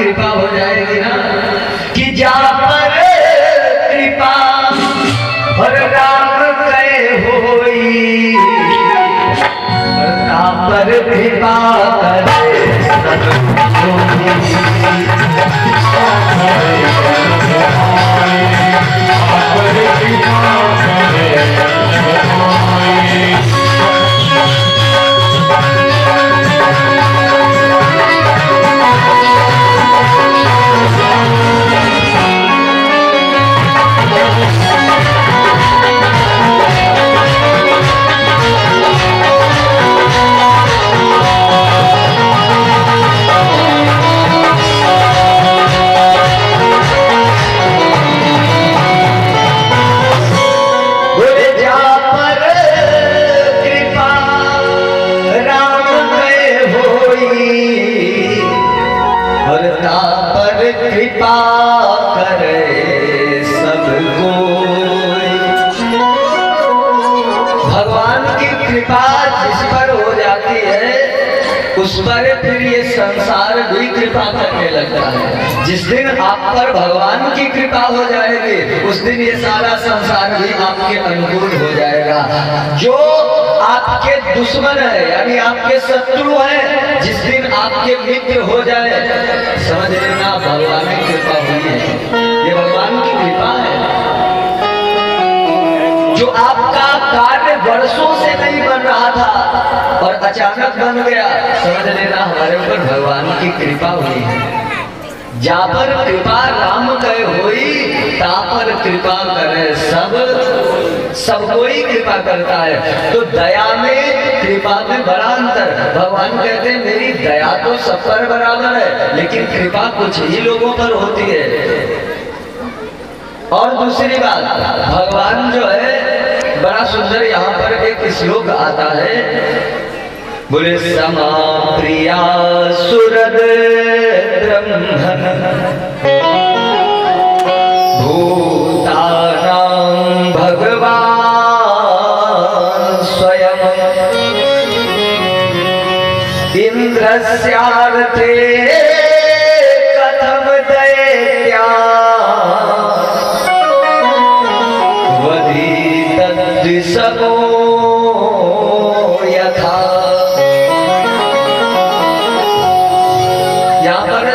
कृपा हो जाएगी ना कि जा पर कृपा और राम कहे होई, पर कृपा करे सब कृपा करे सब कोई। भगवान की कृपा जिस पर हो जाती है उस पर फिर ये संसार भी कृपा करने लगता है। जिस दिन आप पर भगवान की कृपा हो जाएगी उस दिन ये सारा संसार भी आपके अनुकूल हो जाएगा। जो आपके दुश्मन है यानी आपके शत्रु हैं, जिस दिन आपके मित्र हो जाए समझ लेना भगवान की कृपा हुई है। ये भगवान की कृपा है। जो आपका कार्य वर्षों से नहीं बन रहा था और अचानक बन गया, समझ लेना हमारे ऊपर भगवान की कृपा हुई है। जा पर कृपा राम कहे होई, ता पर कृपा करे सब कोई कृपा करता है। तो दया में कृपा में बड़ा अंतर। भगवान कहते हैं मेरी दया तो सब पर बराबर है लेकिन कृपा कुछ ही लोगों पर होती है। और दूसरी बात, भगवान जो है बड़ा सुंदर यहाँ पर एक श्लोक आता है, बोले समा प्रिया सुरद ब्रह्मन भूतानां भगवान स्वयं इंद्रस्यार्थे कथम दैत्या वदीतद्विषमो यथा। यहाँ पर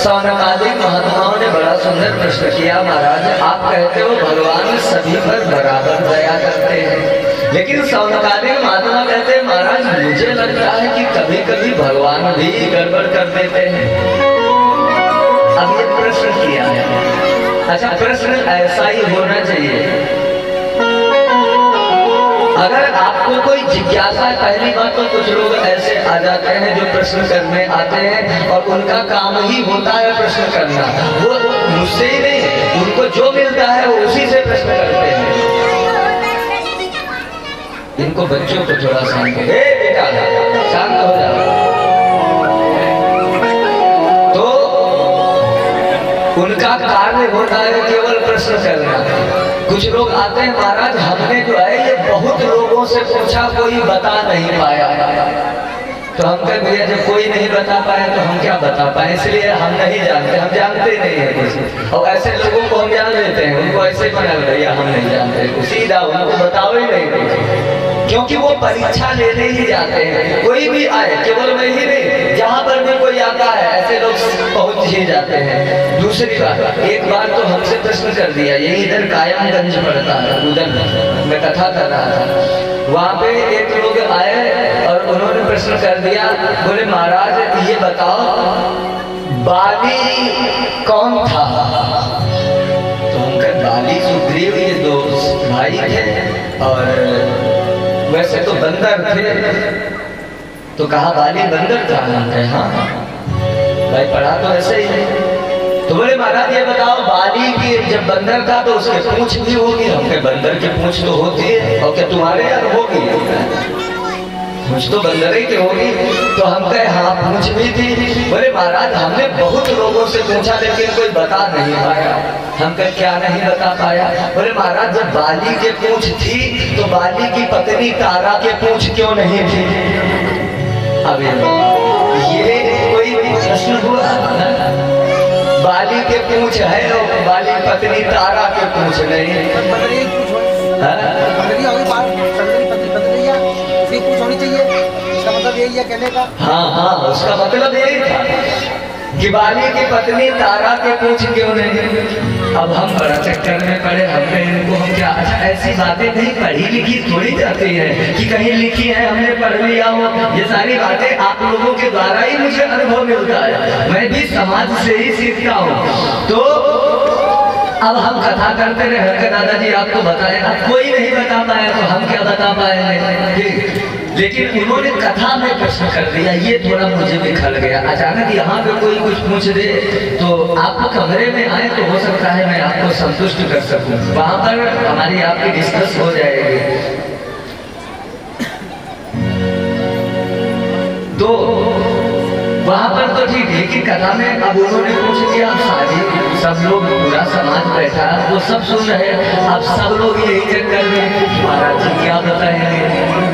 सौनकादिक महात्माओं ने बड़ा सुंदर प्रश्न किया, महाराज आप कहते हो भगवान सभी पर बराबर दया करते हैं, लेकिन सौनकादिक महात्मा कहते हैं महाराज मुझे लगता है कि कभी कभी भगवान भी गड़बड़ कर देते हैं। अब ये प्रश्न किया है। अच्छा, प्रश्न ऐसा ही होना चाहिए। अगर आपको कोई जिज्ञासा, पहली बात तो कुछ लोग ऐसे आ जाते हैं जो प्रश्न करने आते हैं और उनका काम ही होता है प्रश्न करना। वो मुझसे ही नहीं, उनको जो मिलता है वो उसी से प्रश्न करते हैं। इनको बच्चों को थोड़ा शांत हो, बेटा शांत हो जाओ। तो उनका कार्य होता है केवल प्रश्न करना। कुछ लोग आते हैं महाराज हमने जो है ये बहुत लोगों से पूछा कोई बता नहीं पाया, तो हम कह भैया जब कोई नहीं बता पाया तो हम क्या बता पाए, इसलिए हम नहीं जानते, हम जानते नहीं है कुछ। और ऐसे लोगों को हम जान लेते हैं, उनको ऐसे बना भैया हम नहीं जानते, सीधा उनको बताओ ही नहीं कुछ, क्योंकि वो परीक्षा लेने ही जाते हैं। कोई भी आए, केवल मैं ही नहीं, जहाँ पर भी कोई आता है ऐसे लोग पहुंच ही जाते हैं। दूसरी बात, एक बार तो हमसे प्रश्न कर दिया, यही इधर कायमगंज पड़ता है, उधर मैं कथा कर रहा था, वहाँ पे एक लोग आए और उन्होंने प्रश्न कर दिया, बोले महाराज ये बताओ बाली कौन था। तो उनका बाली सुग्रीव ये दो भाई थे और वैसे तो बंदर थे। तो कहा बाली बंदर था। हाँ भाई पढ़ा तो ऐसे ही है। तो बोले महाराज ये बताओ बाली की जब बंदर था तो उसके पूंछ भी होगी। हमके बंदर की पूंछ तो होती है, और क्या तुम्हारे यार होगी? पूंछ तो बंदर ही की होगी। तो हम कहे हाँ पूंछ भी थी। बोले महाराज हमने बहुत लोगों से पूछा लेकिन कोई बता नहीं पाया। हम कहे क्या नहीं बता पाया? बोले महाराज जब बाली के पूंछ थी तो बाली की पत्नी तारा के पूंछ क्यों नहीं थी? अब ये कोई प्रश्न हुआ? बाली के पूछ है और बाली पत्नी तारा के पूछ नहीं। हाँ हाँ, उसका मतलब यही था कि बाली की पत्नी तारा के पूछ क्यों नहीं। अब हम बड़ा चक्कर में पड़े, हमने इनको हम क्या, अच्छा ऐसी बातें नहीं पढ़ी लिखी थोड़ी जाती है कि कहीं लिखी है हमने पढ़ लिया हो। ये सारी बातें आप लोगों के द्वारा ही मुझे अनुभव मिलता है, मैं भी समाज से ही सीखता हूँ। तो अब हम कथा करते रहे, दादाजी आपको बताए, अब कोई नहीं बता पाया तो हम क्या बता पाएंगे। लेकिन उन्होंने कथा में प्रश्न कर दिया, ये थोड़ा मुझे भी खल गया। अचानक यहाँ पे कोई कुछ पूछ दे तो आप कमरे में आए तो हो सकता है मैं आपको संतुष्ट कर सकूं, वहां पर हमारी आपकी डिस्कस हो जाएगी। तो वहां पर तो ठीक, लेकिन कथा में अब उन्होंने पूछ दिया, अब सारी सब लोग पूरा समाज बैठा, वो सब सुन रहे, अब सब लोग यही चक्कर में महाराज जी क्या बताएंगे।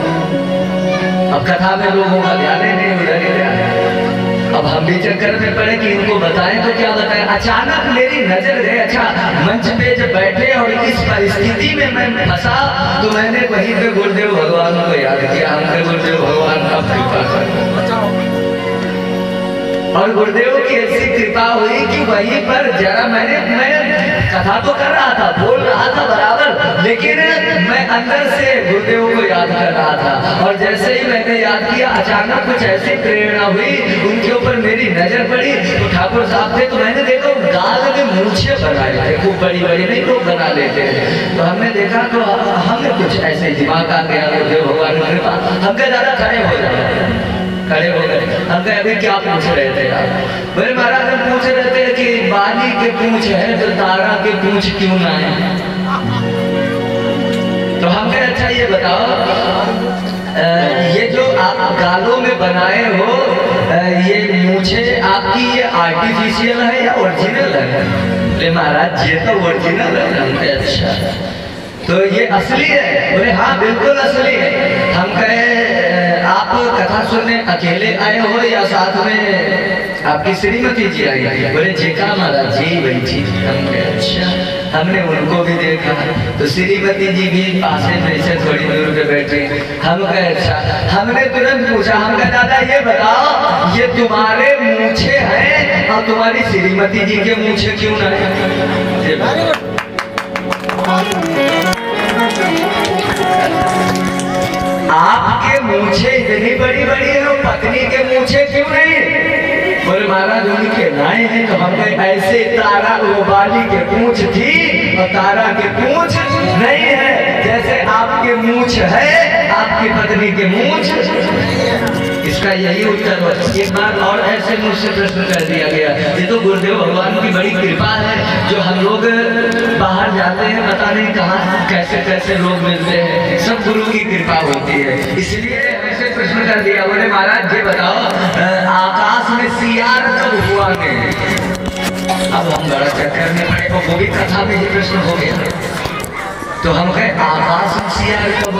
अब कथा में लोगों का ध्यान नहीं उधर ही ध्यान। अब हम भी चक्कर में पड़े कि इनको बताएं तो क्या बताएं। अचानक मेरी नजर गई, अच्छा मंच पे जब बैठे और इस परिस्थिति में मैं फंसा तो मैंने वहीं पे गुरुदेव भगवान को याद किया। हमने गुरुदेव भगवान का कृपा कर, और गुरुदेव की ऐसी कृपा हुई कि वहीं पर जरा मैं कथा तो कर रहा था, बोल रहा था बराबर, लेकिन मैं अंदर से गुरुदेव को याद कर रहा था। और जैसे ही मैंने याद किया, अचानक कुछ ऐसी प्रेरणा हुई, उनके ऊपर मेरी नजर पड़ी। तो ठाकुर साहब थे, तो मैंने देखा गाल में मूछें बनाए थे, खूब बड़ी बड़ी, नहीं लोग बना लेते हैं। तो हमने देखा तो हमें कुछ ऐसे दिमाग आ गया, गुरुदेव भगवान की कृपा। हमके ज्यादा खड़े हो जाए, खड़े हो गए। हम कहे अभी क्या पूछ रहे थे आप? बोले महाराज हम पूछ रहे थे कि बाली के पूछ है तो तारा के पूछ क्यों ना है। तो हम कहे अच्छा ये बताओ, ये जो आप गालों में बनाए हो, ये मूछे आपकी ये आर्टिफिशियल है या ओरिजिनल है? बोले महाराज ये तो ओरिजिनल है। हम कहे अच्छा तो ये असली है? बोले हाँ बिल्कुल असली है। हम कहे आप कथा सुनने अकेले आए हो या साथ में आपकी श्रीमती जी आई? बोले जेका महाराज जी वही जी। हम कहे अच्छा, हमने उनको भी देखा तो श्रीमती जी भी पासे में से थोड़ी दूर पे बैठे। हम कहे अच्छा, हमने तुरंत पूछा, हम कहे दादा ये बताओ ये तुम्हारे मूछे हैं और तुम्हारी श्रीमती जी के मूछे क्यों ना है? आपके मूछे इतनी बड़ी बड़ी है और पत्नी के मूछे क्यों नहीं? बोले महाराज उनके नाए हैं। तो हम ऐसे तारा वो बाली के पूंछ थी और तारा के पूंछ नहीं है, जैसे आपके मूछ है आपकी पत्नी के मूछ। इसका यही उत्तर है। एक बार और ऐसे मुझसे प्रश्न कर दिया गया। ये तो गुरुदेव भगवान की बड़ी कृपा है, जो हम लोग बाहर जाते हैं पता नहीं कहाँ कैसे कैसे लोग मिलते हैं, सब गुरु की कृपा होती है। इसलिए ऐसे प्रश्न कर दिया। बोले महाराज ये बताओ आकाश में सियार कब हुआ नहीं? अब हम बड़ा चक्कर में पड़े, वो भी कथा में ही प्रश्न हो गया। तो हम कहे आकाश में सियार कब?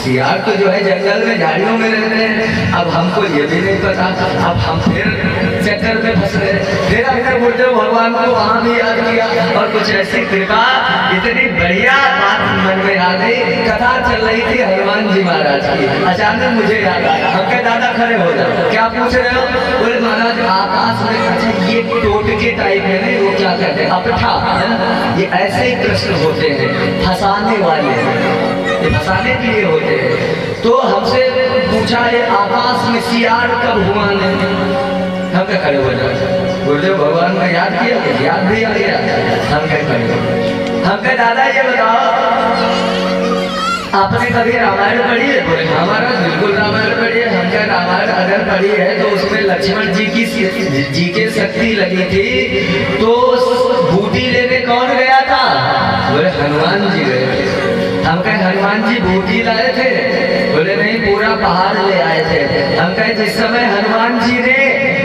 सियार तो जो है जंगल में झाड़ियों में रहते हैं। अब हमको ये भी नहीं पता। अब हम फिर चक्कर में फंस गए। फिर हमने गुरुदेव भगवान को वहां भी याद किया और कुछ ऐसी कृपा, इतनी बढ़िया बात मन में आ गई। कथा चल रही थी हनुमान जी महाराज की, अचानक मुझे याद आया। हम कहे दादा खड़े हो जाओ, क्या पूछ रहे हो? बोले महाराज आकाश में, अच्छा ये टोटके टाइप है नहीं, वो क्या कहते हैं अपठा, ये ऐसे ही प्रश्न होते हैं फंसाने वाले, ये फंसाने के लिए होते हैं। तो हमसे पूछा ये आकाश में सियार कब हुआ नहीं? हम क्या खड़े हो जाए? गुरुदेव भगवान का याद किया, याद भी आ गया। हम क्या खड़े हो गए? हम क्या दादा ये बताओ आपने कभी रामायण पढ़ी है? बोले हमारा बिल्कुल रामायण पढ़ी है। हम क्या रामायण अगर पढ़ी है तो उसमें लक्ष्मण जी के शक्ति लगी थी, तो बूटी लेने कौन गया था? बोले हनुमान जी गए थे। हम कहे हनुमान जी बूटी लाए थे? बोले नहीं पूरा पहाड़ ले आए थे। हम कहे जिस समय हनुमान जी ने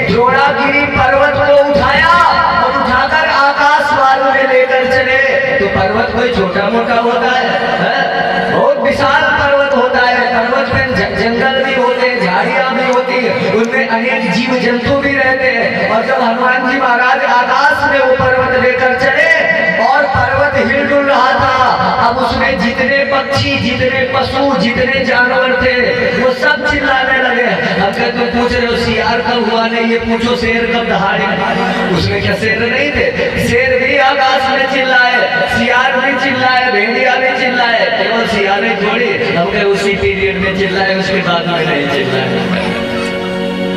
द्रोणागिरी पर्वत को उठाया और उठाकर आकाश मार्ग में लेकर चले, तो पर्वत कोई छोटा मोटा होता है? बहुत विशाल पर्वत होता है। पर्वत में जंगल भी होते हैं, झाड़ियां भी होती है, उनमें में अनेक जीव जंतु भी रहते हैं। और जब हनुमान जी महाराज आकाश में वो पर्वत लेकर चले और पर्वत हिल डुल रहा था, अब उसमें जितने पक्षी, जितने पशु, जितने जानवर थे वो सब चिल्लाने लगे। अगर तुम पूछ रहे हो सियार कब हुआ, नहीं, ये पूछो शेर कब दहाड़े। उसमें क्या शेर नहीं थे? शेर भी आकाश में चिल्लाए, सियार भी चिल्लाए, भेड़िया भी चिल्लाए, केवल सियारे थोड़ी हमने उसी पीरियड में चिल्लाए, उसके बाद में नहीं चिल्लाए।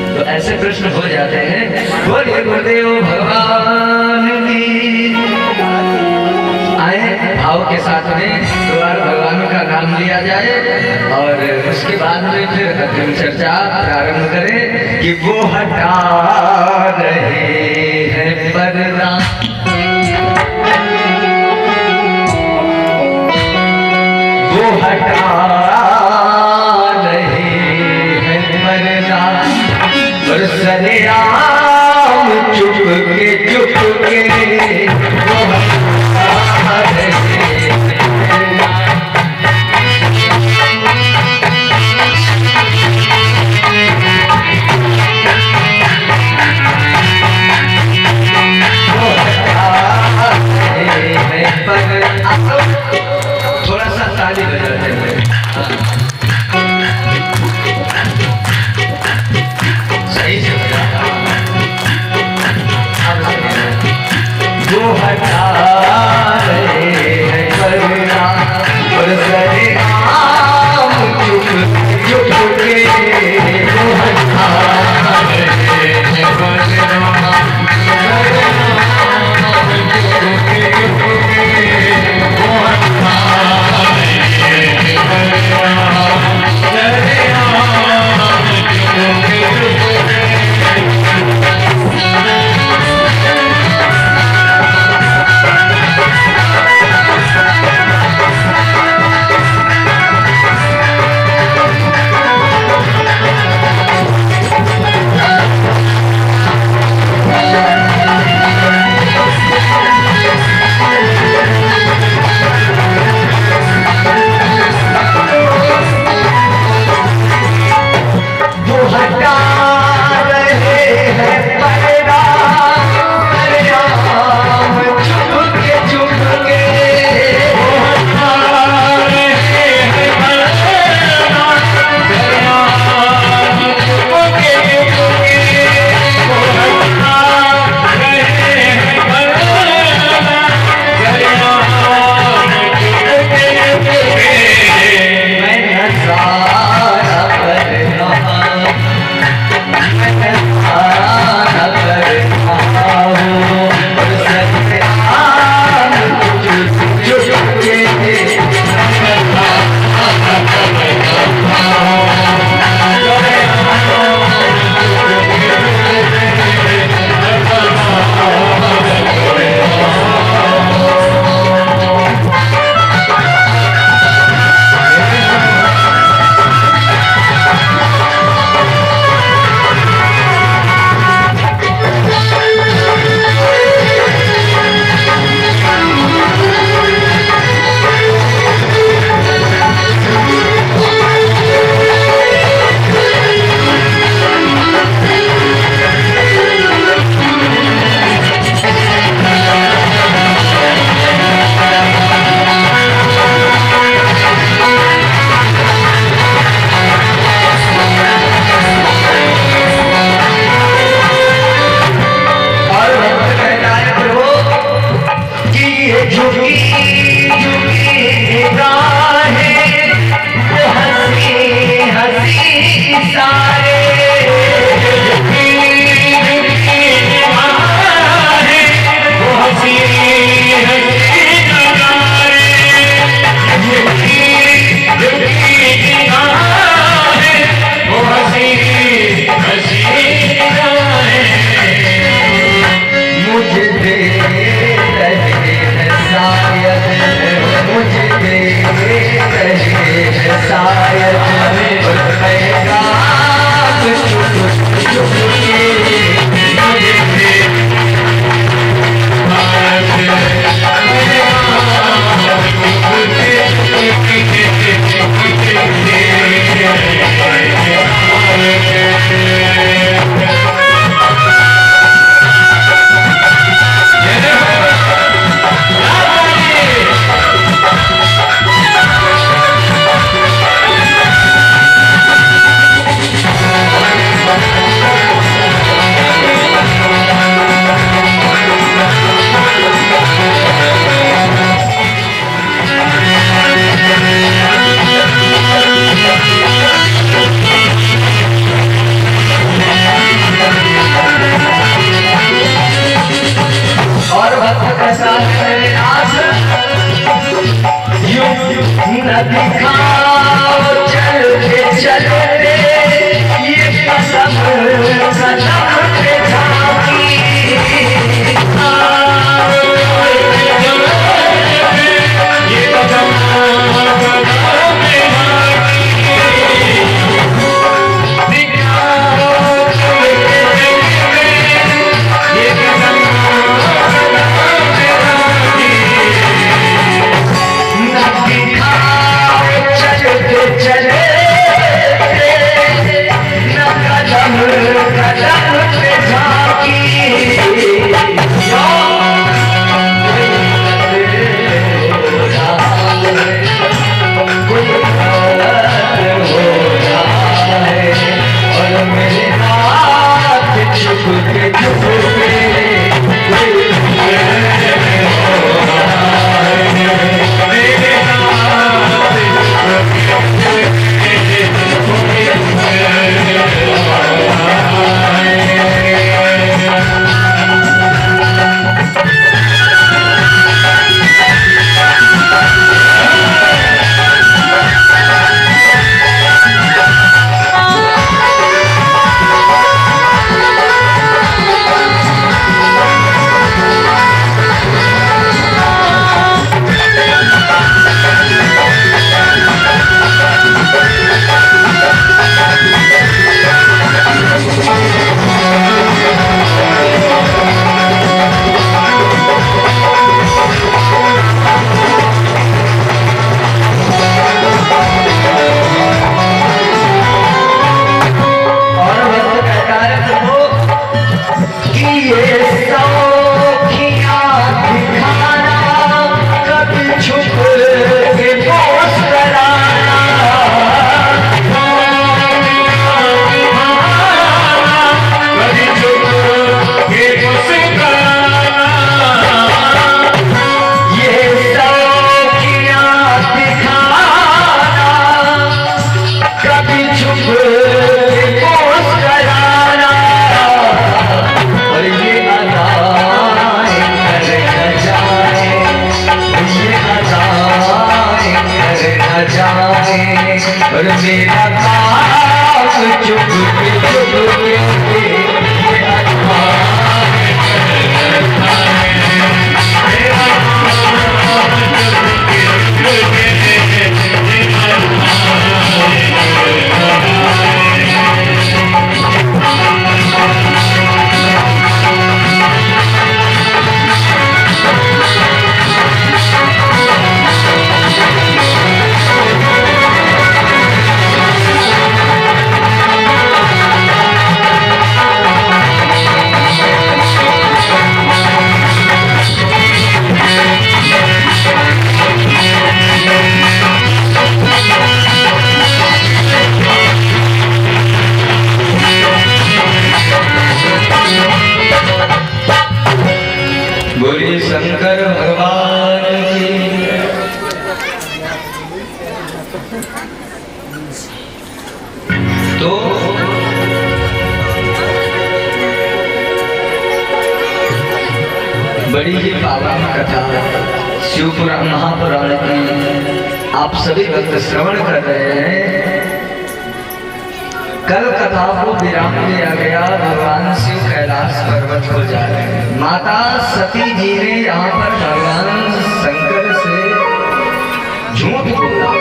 तो ऐसे प्रश्न हो जाते हैं। बोलिए गुरुदेव भगवान की। आए भाव के साथ में दो बार भगवान का नाम लिया जाए और उसके बाद में फिर हम चर्चा प्रारंभ करें कि वो हटा रहे हैं पर्दा, वो हटा रहे हैं पर्दा और सरेआम चुप के वो हटा रहे हैं पर्दा। थोड़ा सा ताली बजाते हैं। सही से बजाता वो हटा रहे हैं पर्दा और सरेआम चुप के वो हटा रहे हैं पर्दा। और मेरा पास चुप के बोलिए शंकर भगवान की। तो बड़ी ही पावन कथा शिवपुराण महापुराण की आप सभी भक्त श्रवण कर रहे हैं। कल कथा को विराम दिया गया, भगवान शिव कैलाश पर्वत को जा रहे हैं। माता सती जी ने यहाँ पर भगवान शंकर से झूठ बोला।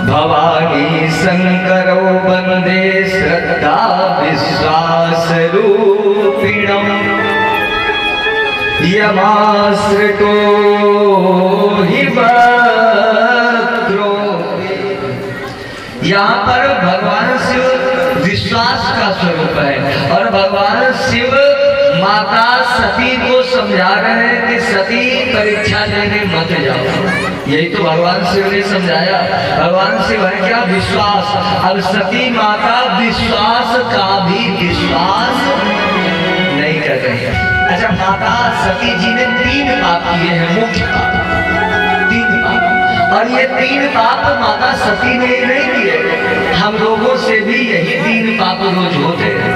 भवानी शंकरो वंदे श्रद्धा विश्वास रूपिणम् यमाश्रितो हि यहाँ पर भगवान शिव विश्वास का स्वरूप है और भगवान शिव माता सती को समझा रहे हैं कि सती परीक्षा लेने मत जाओ। यही तो भगवान शिव ने समझाया। भगवान शिव है क्या? विश्वास। अब सती माता विश्वास का भी विश्वास नहीं कर रही है। अच्छा, माता सती जी ने 3 पाप किए हैं, मुख्य पाप 3 पाप, और ये 3 पाप माता सती ने नहीं किए, हम लोगों से भी यही 3 पाप रोज होते हैं।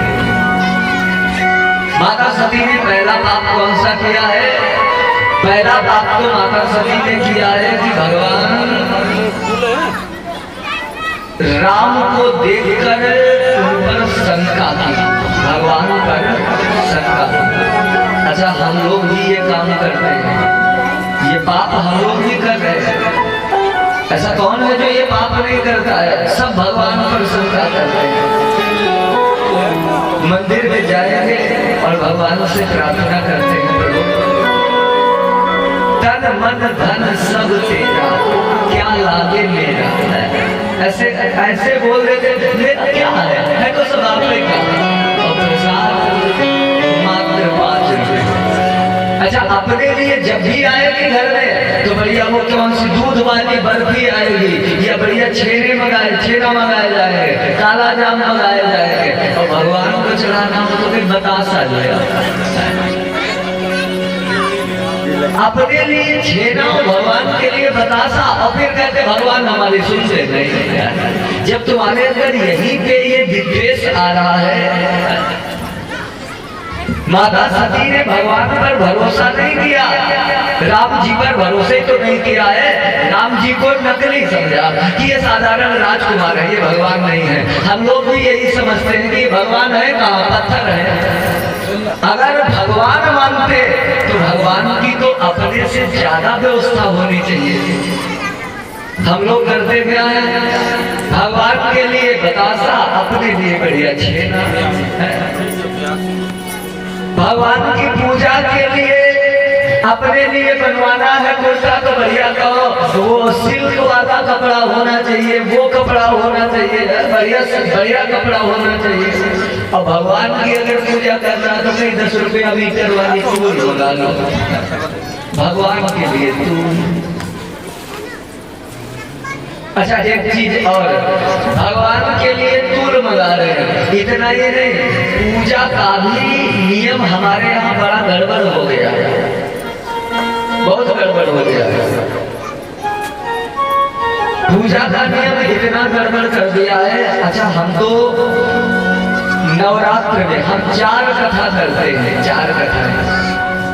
माता सती ने पहला पाप कौन सा किया है? पहला पाप तो माता सती ने किया है कि भगवान राम को देखकर उन पर शंका की, भगवान पर शंका की। अच्छा, हम लोग भी ये काम करते हैं, ये पाप हम लोग भी कर रहे हैं। ऐसा कौन है जो ये पाप नहीं करता है? सब भगवान पर शंका करते हैं। मंदिर में जाएंगे और भगवान से प्रार्थना करते हैं, प्रभु तन मन धन सब तेरा, क्या लागे मेरा। ऐसे ऐसे बोल देते मेरा क्या है तो सब आपने कहा। और प्रसाद मात्र 5 रुपए। अच्छा, अपने लिए जब भी आएगी घर में तो बढ़िया वो कौन सी दूध वाली बर्फी आएगी या बढ़िया छेना मंगाया जाएगा, काला जाम मंगाया जाएगा, और भगवान को चढ़ाना हो तो फिर बतासा जाएगा। अपने लिए छेना, भगवान के लिए बतासा, और फिर कहते भगवान हमारी सुनते नहीं। जब तुम्हारे अंदर यहीं पे ये विद्वेष आ रहा है। माता सती ने भगवान पर भरोसा नहीं किया, राम जी पर भरोसे तो नहीं किया है। राम जी को नकली समझा कि ये साधारण राजकुमार है, ये भगवान नहीं है। हम लोग भी यही समझते हैं कि भगवान है कहाँ, पत्थर है। अगर भगवान मानते तो भगवान की तो अपने से ज्यादा व्यवस्था होनी चाहिए। हम लोग करते क्या है? भगवान के लिए बतासा, अपने लिए बढ़िया छेना। भगवान की पूजा के लिए अपने लिए बनवाना है कुर्ता तो बढ़िया कहो, वो सिल्क वाला कपड़ा होना चाहिए, वो कपड़ा होना चाहिए, बढ़िया कपड़ा होना चाहिए। और भगवान की अगर पूजा करना तो कहीं 10 रुपया मीटर वाली चूल लगा लो भगवान के लिए तू। अच्छा, एक चीज और, भगवान के लिए तूल मंगा रहे हैं। इतना ही नहीं, पूजा का भी नियम हमारे यहाँ बड़ा गड़बड़ हो गया, बहुत गड़बड़ हो गया। पूजा का नियम इतना गड़बड़ कर दिया है। अच्छा, हम तो नवरात्र में हम 4 कथा करते हैं, 4 कथा।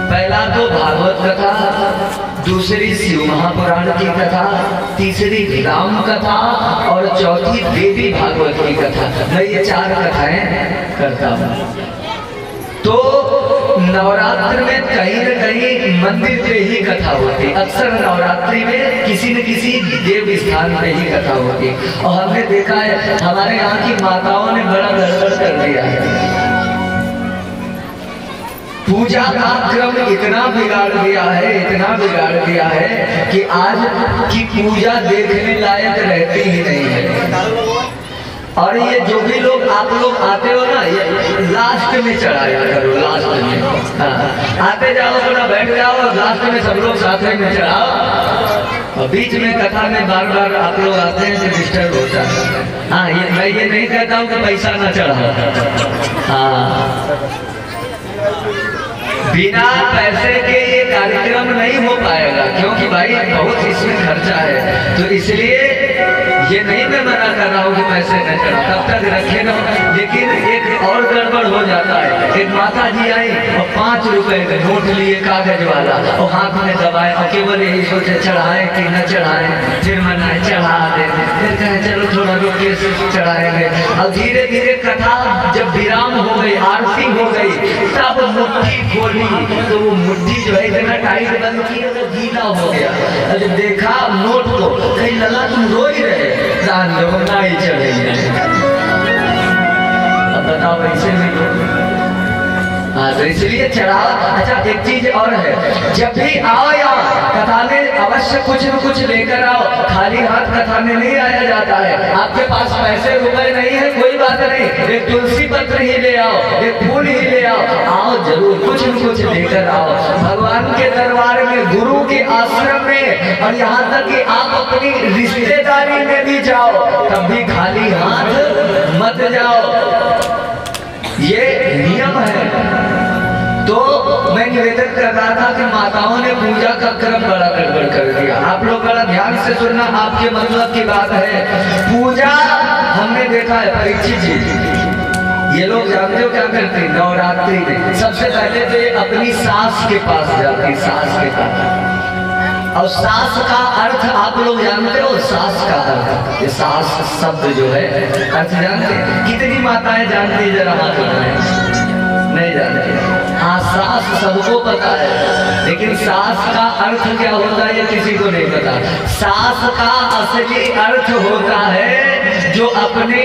पहला तो भागवत कथा, दूसरी शिव महापुराण की कथा, तीसरी राम कथा और चौथी देवी भागवत की कथा। मैं ये 4 कथाएं करता हूँ। तो नवरात्र में कहीं न कहीं मंदिर पे ही कथा होती, अक्सर नवरात्रि में किसी न किसी देव स्थान पे ही कथा होती। और हमने देखा है हमारे यहाँ की माताओं ने बड़ा गड़बड़ कर दिया है, पूजा का क्रम इतना बिगाड़ दिया है, इतना बिगाड़ दिया है कि आज की पूजा देखने लायक रहती ही नहीं है। और ये जो भी लोग आप लोग आते हो ना, ये लास्ट में चढ़ाया करो, लास्ट में। हाँ, आते जाओ थोड़ा बैठ जाओ और लास्ट में सब लोग साथ में चढ़ाओ। और बीच में कथा में बार बार आप लोग आते हैं तो डिस्टर्ब होता है। हाँ, ये मैं ये नहीं कहता हूँ कि पैसा ना चढ़ाओ। हाँ, बिना पैसे के ये कार्यक्रम नहीं हो पाएगा, क्योंकि भाई बहुत इसमें खर्चा है। तो इसलिए ये नहीं मैं मना कर रहा हूँ कि पैसे न चढ़ा, तब तक रखे ना। लेकिन एक और गड़बड़ हो जाता है, एक माता जी आई और 5 रुपए का नोट लिए कागज वाला और हाथ में दबाए और केवल यही सोचे चढ़ाए कि न चढ़ाए। फिर मनाए चढ़ा दे, फिर कहे चलो थोड़ा रुक के चढ़ाएंगे। और धीरे धीरे कथा जब विराम हो गई, आरती हो गई, तब मुट्ठी खोली तो वो मुट्ठी जो है इतना टाइट बंद की वो गीला हो गया। अरे देखा नोट को, कहीं लगा तुम रो ही रहे, जान लो ना ही चढ़ेंगे। अब बताओ ऐसे नहीं। हाँ, तो इसलिए चढ़ावा। अच्छा, एक चीज और है, जब भी आओ यहाँ कथा में अवश्य कुछ न कुछ लेकर आओ। खाली हाथ कथा में नहीं आया जाता है। आपके पास पैसे रुपए नहीं है, कोई बात नहीं, एक तुलसी पत्र ही ले आओ, एक फूल ही ले आओ, आओ जरूर कुछ न कुछ लेकर आओ। भगवान के दरबार में, गुरु के आश्रम में, और यहाँ तक कि आप अपनी रिश्तेदारी में भी जाओ तब भी खाली हाथ मत जाओ, ये नियम है। तो मैं निवेदन कर रहा था कि माताओं ने पूजा का क्रम बड़ा गड़बड़ कर दिया। आप लोग बड़ा ध्यान से सुनना, आपके मतलब की बात है। पूजा हमने देखा है, परीक्षित जी ये लोग जानते हो क्या करते हैं नवरात्रि में? सबसे पहले तो ये अपनी सास के पास जाती, सास के पास। और सास का अर्थ आप लोग जानते हो? सास का अर्थ, ये सास शब्द जो है अर्थ जानते हैं? कितनी माताएं जानती, जरा हाथ उठाएं। नहीं जानते? हाँ, सास सबको पता है, लेकिन सास का अर्थ क्या होता है ये किसी को नहीं पता। सास का असली अर्थ होता है जो अपनी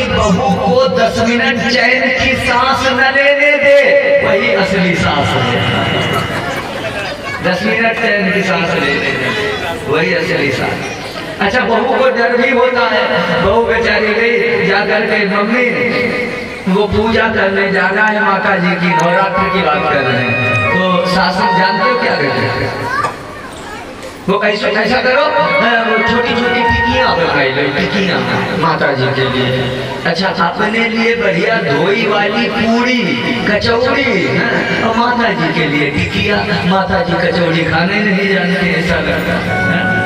बहू को 10 मिनट चैन की सांस न लेने दे, वही असली सास है। 10 मिनट चैन की सांस लेने दे, वही असली सास। अच्छा, बहू को डर भी होता है। बहू बेचारी गई जाकर के, मम्मी वो पूजा करने जाना है माता जी की, नवरात्र की बात कर रहे हैं। तो शासन जानते हो क्या कहते हैं? वो ऐसा करो, वो छोटी छोटी टिकियां बनाई लो, टिकियां माता जी के लिए। अच्छा, अपने लिए बढ़िया धोई वाली पूरी कचौड़ी, और माता जी के लिए टिकिया। माता जी कचौड़ी खाने नहीं जानते, ऐसा लगता है।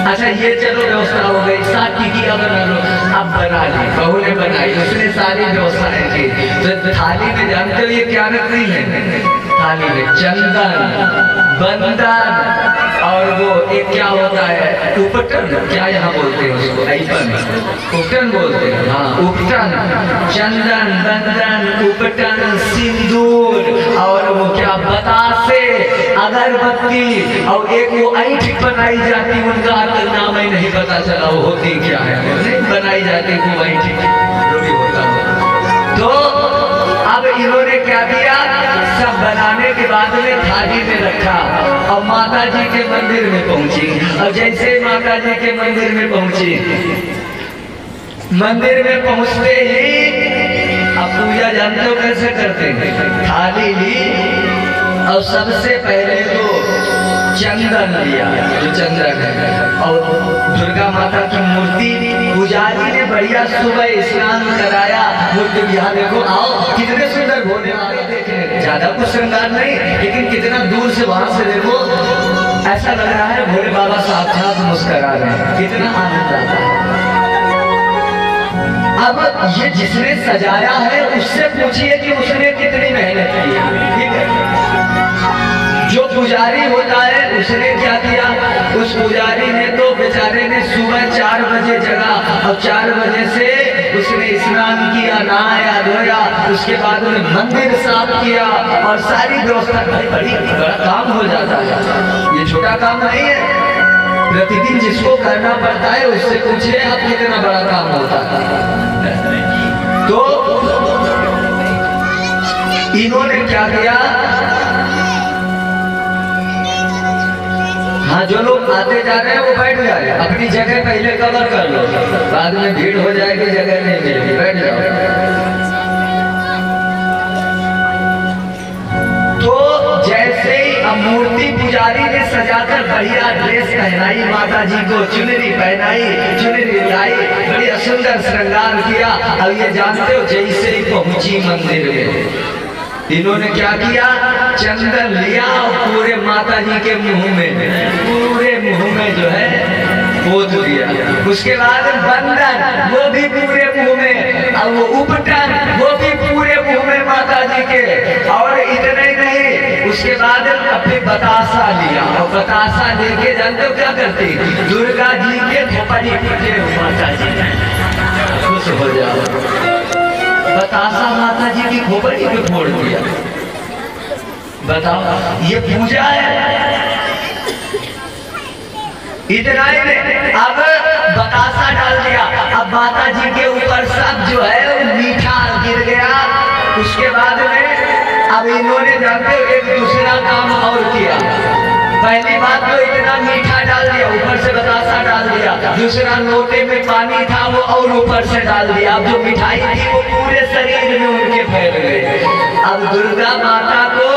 अच्छा, ये चलो व्यवस्था हो गई, 7 टिकिया बना लो। अब बना ली, बहू ने बनाई, उसने सारी व्यवस्थाएं की। तो थाली में जानते हो ये क्या रखती है? थाली में चंदन, बंदन, और वो एक क्या होता है, उपटन, क्या यहाँ बोलते हैं उसको? ऐपन, उपटन बोलते हैं। हाँ, उपटन, चंदन, बंदन, उपटन, सिंदूर, और वो क्या बतासे, अगरबत्ती, और एक वो ऐंठ बनाई जाती, उनका नाम ही नहीं पता चला वो होती क्या है, बनाई जाती वो ऐंठ जो भी होता है। तो अब इन्होंने क्या किया, सब बनाने के बाद में थाली में रखा और माता जी के मंदिर में पहुंची। और जैसे माता जी के मंदिर में पहुंची, मंदिर में पहुंचते ही अब पूजा जानते हो कैसे करते हैं? थाली ली और सबसे पहले तो चंदन लिया, जो चंदन है, और दुर्गा माता की मूर्ति पुजारी ने बढ़िया सुबह स्नान कराया। मूर्ति यहाँ देखो, आओ कितने सुंदर भोले बाबा देखने, ज्यादा कुछ श्रृंगार नहीं, लेकिन कितना दूर से वहां से देखो, ऐसा लग रहा है भोले बाबा साक्षात मुस्कुरा रहे हैं, कितना आनंद आता है। अब ये जिसने सजाया है उससे पूछिए कि उसने कितनी मेहनत की है, ठीक है? जो पुजारी होता है उसने क्या किया, उस पुजारी ने तो बेचारे ने सुबह 4 बजे जगा और 4 बजे से उसने स्नान किया, नहाया धोया, उसके बाद उन्हें मंदिर साफ किया और सारी व्यवस्था। बड़ी बड़ा काम हो जाता है, ये छोटा काम नहीं है। प्रतिदिन जिसको करना पड़ता है उससे पूछिए आप कितना बड़ा काम होता है। तो इन्होंने क्या किया, हाँ जो लोग आते जा रहे हैं वो बैठ जाए, अपनी जगह पहले कवर कर लो, बाद में भीड़ हो जाएगी, जगह नहीं मिलेगी, बैठ जाओ। तो जैसे ही मूर्ति पुजारी ने सजाकर बढ़िया ड्रेस पहनाई, माता जी को चुनरी पहनाई, चुनरी लाई, बड़ी सुंदर श्रृंगार किया। अब ये जानते हो, जैसे ही पहुंची मंदिर में इन्होंने क्या किया, चंदन लिया और पूरे माता जी के मुंह में, पूरे मुंह में जो है पोत दिया। उसके बाद बंधन, वो भी पूरे मुंह में, और वो उपटन, वो भी पूरे मुंह में माता जी के। और इतने ही नहीं, उसके बाद अपने बतासा लिया, और बतासा लेके जानते हो क्या करती, दुर्गा जी के खोपड़ी पीटे माता जी खुश हो जाओ। बतासा माता जी की खोपड़ी पे फोड़ दिया। बताओ, ये पूजा है। इतना ही नहीं, अब बतासा डाल दिया, अब माता जी के ऊपर सब जो है मीठा गिर गया। उसके बाद में अब इन्होंने जानते हो एक दूसरा काम और किया। पहली बात तो इतना मीठा डाल दिया, ऊपर से बतासा डाल दिया। दूसरा, लोटे में पानी था वो और ऊपर से डाल दिया। अब जो मिठाई थी वो पूरे शरीर में उनके फैल गए। अब दुर्गा माता को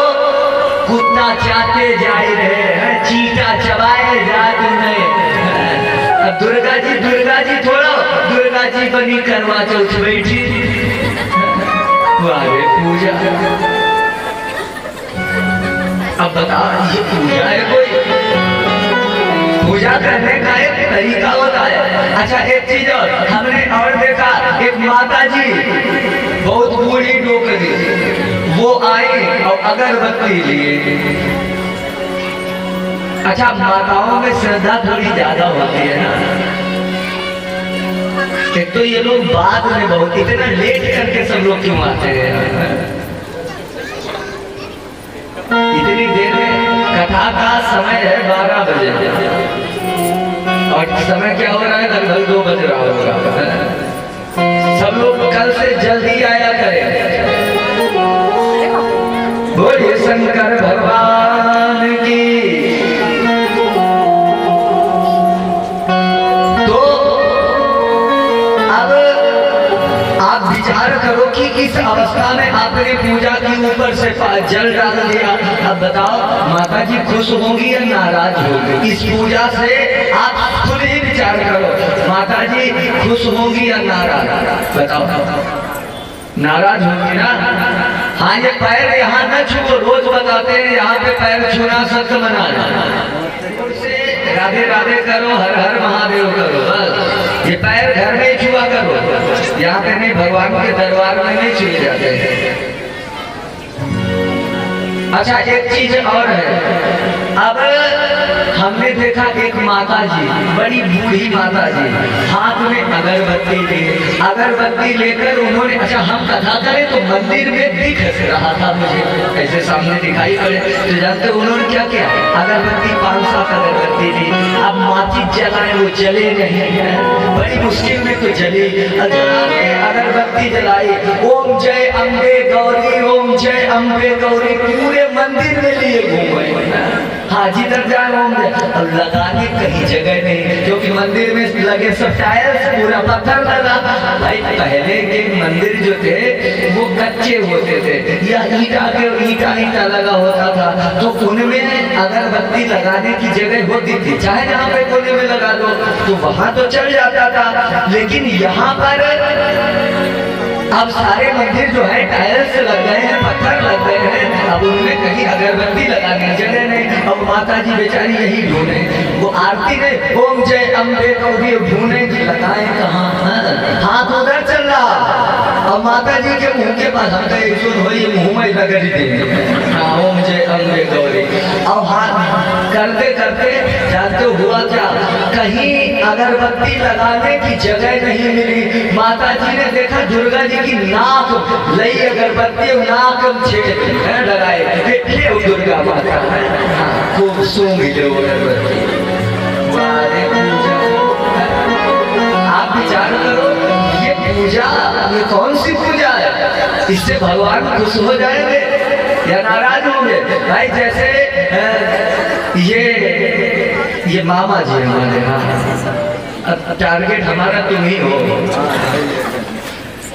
कुत्ता चाटे जा रहे हैं, चीटा चबाए जा रहे। अब दुर्गा जी थोड़ा, दुर्गा जी बनी करवा चौथ बैठी, वारे पूजा। अब बताओ, ये पूजा है? कोई पूजा करने का एक तरीका होता है। अच्छा, एक चीज और हमने और देखा, एक माता जी बहुत बूढ़ी डोकरी, वो आई और अगरबत्ती लिए। अच्छा, माताओं में श्रद्धा थोड़ी ज्यादा होती है ना। एक तो ये लोग बाद में बहुत, इतना लेट करके सब लोग क्यों आते हैं? इतनी देर में कथा का समय है 12 बजे, और समय क्या हो रहा है, लगभग 2 बज रहा होगा। सब लोग कल से जल्दी आया करें। बोलिए शंकर भगवान की। तो अब आप विचार करो कि इस अवस्था में आपने पूजा की, ऊपर से जल डाल दिया। अब बताओ, माता जी खुश होंगी या नाराज होंगी? इस पूजा से आप खुद ही विचार करो, माता जी खुश होंगी या नाराज? बताओ, नाराज होंगी ना। हाँ, ये पैर यहाँ न छुओ, रोज बताते हैं यहाँ पे पैर छूना सख्त मना है। राधे राधे करो, हर हर महादेव करो, बस। ये पैर घर में छुआ करो, यहाँ पे नहीं, भगवान के दरबार में नहीं छुए जाते। अच्छा, एक चीज और है। अब हमने देखा एक माता जी, बड़ी बूढ़ी माता जी, हाथ में अगरबत्ती ली, अगरबत्ती लेकर उन्होंने, अच्छा हम कथा करें तो मंदिर में दिख रहा था मुझे, ऐसे सामने दिखाई पड़े। तो जानते उन्होंने क्या किया, अगरबत्ती 5-7 अगरबत्ती ली। अब माचिस जलाए, वो जले नहीं है, बड़ी मुश्किल में तो जली। अगरबत्ती जलाई, ओम जय अम्बे गौरी, ओम जय अम्बे गौरी, पूरे मंदिर में लिए घूमे। हाँ, जिधर जाए ओम जय। अब लगाने कहीं जगह नहीं, क्योंकि मंदिर में लगे सब टाइल्स, पूरा पत्थर लगा। भाई, पहले के मंदिर जो थे वो कच्चे होते थे, या ईटा लगा होता था, तो उनमें अगरबत्ती लगाने की जगह होती थी। चाहे जहाँ पे कोने में लगा दो तो वहां तो चल जाता था, लेकिन यहाँ पर अब सारे मंदिर जो है टाइल्स लग गए हैं, पत्थर लग गए हैं। अब उनमें कहीं अगरबत्ती लगाने की जगह नहीं। अब माता जी बेचारी यही ढूंढे, वो आरती में ओम जय अम्बे गौरी ढूंढे कि लगाए कहाँ, हाथ उधर चल रहा। अब माता जी के मुंह के पास हम सुन हो, ये मुंह में लगा दी, ओम जय अम्बे गौरी। अब हाथ करते करते जानते हुआ क्या, कहीं अगरबत्ती लगाने की जगह नहीं मिली। माता जी ने देखा दुर्गा जी की नाक लई अगरबत्ती नाक लगाए दुर्गा माता खूब सूंघ लो अगरबत्ती। आप विचार करो ये पूजा, ये कौन सी पूजा है? इससे भगवान खुश हो जाएंगे या नाराज होंगे? भाई जैसे ये मामा जी हमारे, हाँ टारगेट हमारा तुम ही हो।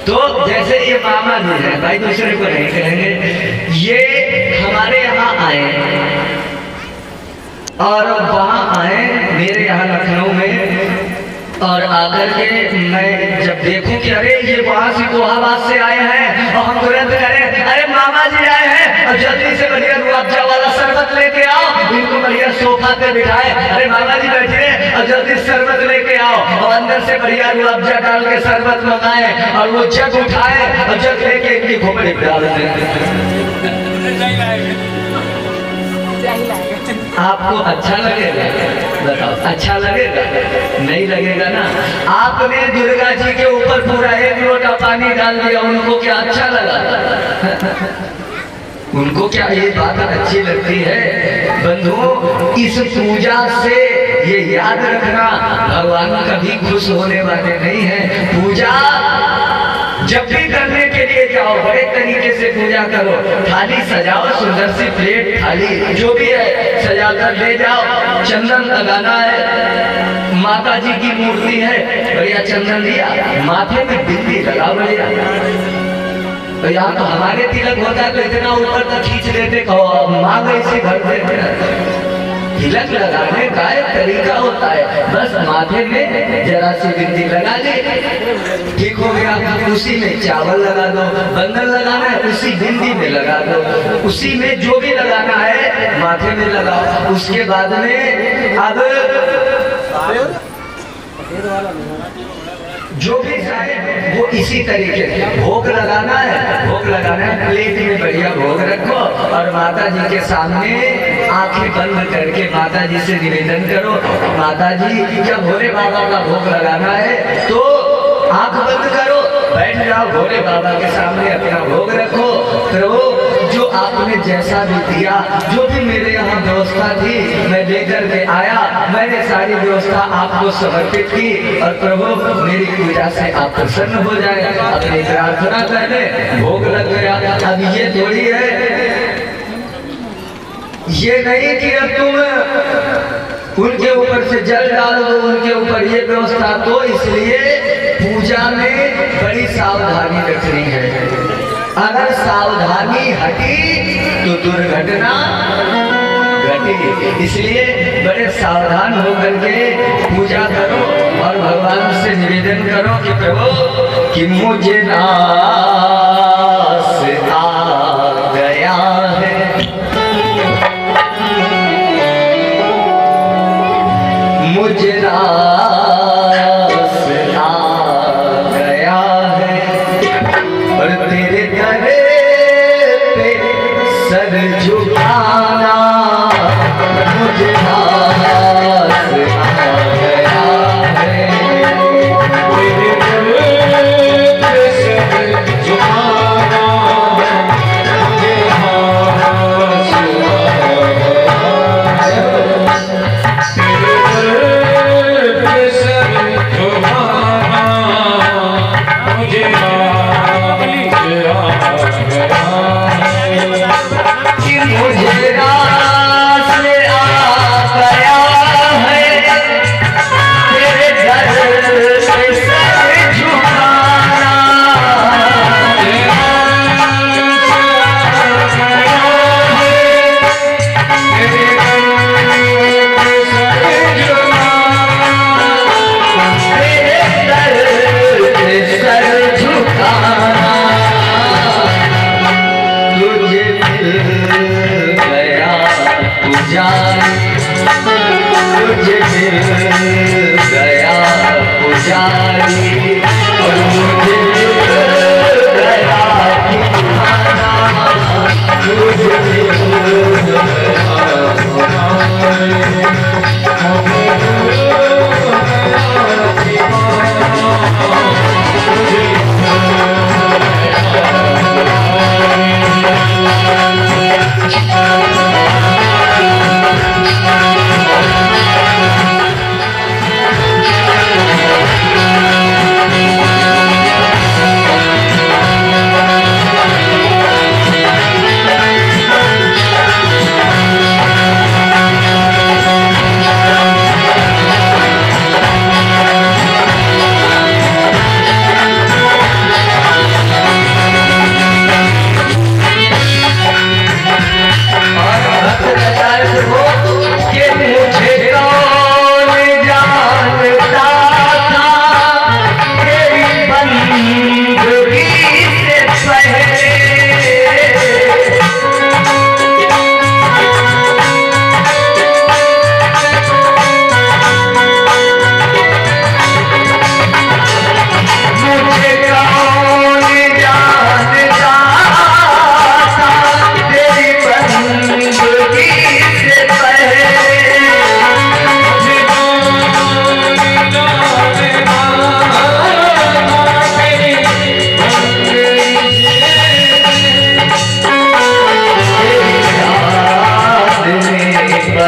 तो जैसे ये मामा जी है, भाई दूसरे को नहीं कहेंगे, ये हमारे यहाँ आए और वहाँ आए मेरे यहाँ लखनऊ में, और आकर के मैं जब देखूं कि अरे ये वहाँ से इलाहाबाद से आए हैं, और हम तुरंत करें अरे मामा जी आए हैं, और जल्दी से बढ़िया रूअफ़ज़ा वाला शरबत लेके आओ, इनको बढ़िया सोफा पे बिठाए, अरे मामा जी बैठिए और जल्दी शरबत लेके आओ, और अंदर से बढ़िया रूअफ़ज़ा डाल के शरबत मंगाए, और वो जग उठाए और जग लेके इनकी खोपड़ी पे डाल दें। आपको अच्छा लगेगा? बताओ, अच्छा लगेगा? नहीं लगेगा ना। आपने दुर्गा जी के ऊपर पूरा 1 लोटा पानी डाल दिया, उनको क्या अच्छा लगा? उनको क्या ये बात अच्छी लगती है? बंधुओं, इस पूजा से ये याद रखना, भगवान कभी खुश होने वाले नहीं है। पूजा जब भी करने के लिए जाओ बड़े तरीके से पूजा करो, थाली सजाओ, सुंदर सी प्लेट थाली जो भी है सजा कर ले जाओ, चंदन लगाना है, माता जी की मूर्ति है, बढ़िया चंदन दिया, माथे में बिंदी लगाओ बढ़िया। तो यहाँ तो हमारे तिलक होता है तो इतना ऊपर तक खींच लेते, मांग ऐसे भर देते। तिलक लगाने का एक तरीका होता है, बस माथे में जरा सी बिंदी लगा दे, ठीक हो गया। उसी में चावल लगा दो, बंधन लगाना है उसी बिंदी में लगा दो, उसी में जो भी लगाना है माथे में लगाओ। उसके बाद में अब जो भी चाहे वो इसी तरीके से भोग लगाना है, भोग लगाना है, प्लेट में बढ़िया भोग रखो और माता जी के सामने आंखें बंद करके माता जी से निवेदन करो, माता जी जब भोले बाबा का भोग लगाना है तो आंख बंद करो, बैठ जाओ, भोले बाबा के सामने अपना भोग रखो। प्रभु जो आपने जैसा भी दिया, जो भी मेरे यहाँ व्यवस्था थी मैं लेकर के आया, मैंने सारी व्यवस्था आपको समर्पित की, और प्रभु मेरी पूजा से आप प्रसन्न हो जाए। अपनी प्रार्थना करने भोग लग गया। अब ये थोड़ी है, ये नहीं कि अब तुम उनके ऊपर से जल डाल दो, उनके ऊपर ये व्यवस्था, तो इसलिए पूजा में बड़ी सावधानी रखनी है। अगर सावधानी हटी तो दुर्घटना घटी, इसलिए बड़े सावधान होकर के पूजा करो और भगवान से निवेदन करो कि प्रभु कि मुझे नास आ गया है, मुझे नास आ गया है, और तेरे दर पे सर झुकाना मुझे नास आ गया है, तेरे दर पे सर झुकाना मुझे नास आ गया है।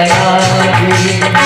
आएगी।